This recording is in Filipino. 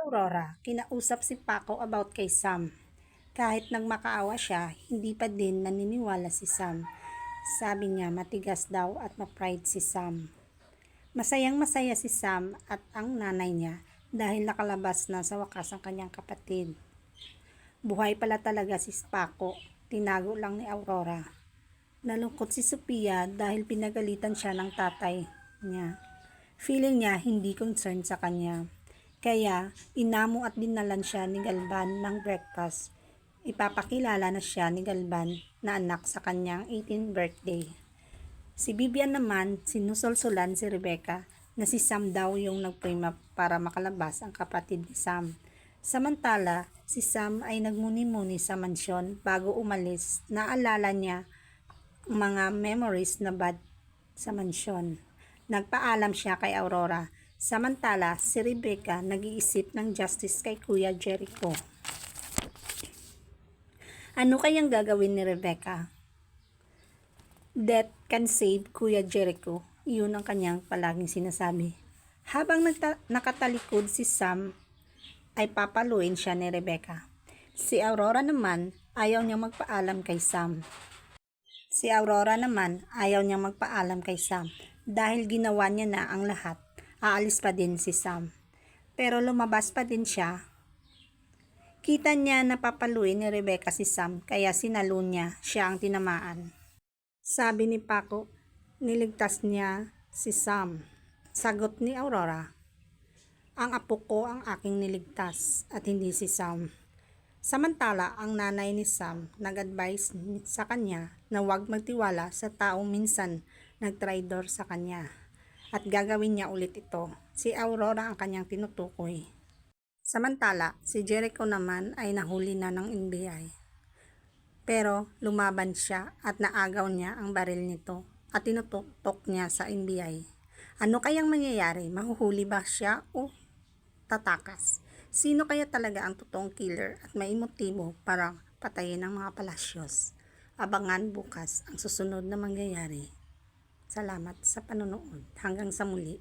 Aurora, kinausap si Paco about kay Sam. Kahit nagmakaawa siya, hindi pa din naniniwala si Sam. Sabi niya matigas daw at ma-pride si Sam. Masayang masaya si Sam at ang nanay niya dahil nakalabas na sa wakas ang kanyang kapatid. Buhay pala talaga si Paco, tinago lang ni Aurora. Nalungkot si Sophia dahil pinagalitan siya ng tatay niya. Feeling niya hindi concerned sa kanya. Kaya inamo at dinalan siya ni Galban ng breakfast. Ipapakilala na siya ni Galban na anak sa kanyang 18th birthday. Si Vivian naman sinusolsolan si Rebecca na si Sam daw yung nagprima para makalabas ang kapatid ni Sam. Samantala, si Sam ay nagmuni-muni sa mansyon bago umalis. Naalala niya ang mga memories na bad sa mansyon. Nagpaalam siya kay Aurora. Samantala, si Rebecca nag-iisip ng justice kay Kuya Jericho. Ano kayang gagawin ni Rebecca? Death can save Kuya Jericho. Yun ang kanyang palaging sinasabi. Habang nakatalikod si Sam, ay papaluin siya ni Rebecca. Si Aurora naman, ayaw niyang magpaalam kay Sam. Dahil ginawa niya na ang lahat. Aalis pa din si Sam. Pero lumabas pa din siya. Kita niya na papaluin ni Rebecca si Sam kaya sinalo niya, siya ang tinamaan. Sabi ni Paco, niligtas niya si Sam. Sagot ni Aurora, ang apo ko ang aking niligtas at hindi si Sam. Samantala, ang nanay ni Sam nag-advise sa kanya na huwag magtiwala sa taong minsan nagtraidor sa kanya at gagawin niya ulit ito. Si Aurora ang kanyang tinutukoy. Samantala, si Jericho naman ay nahuli na ng NBI. Pero lumaban siya at naagaw niya ang baril nito at tinutok niya sa NBI. Ano kayang mangyayari? Mahuhuli ba siya o tatakas? Sino kaya talaga ang totoong killer at may motibo para patayin ang mga Palacios? Abangan bukas ang susunod na mangyayari. Salamat sa panonood. Hanggang sa muli.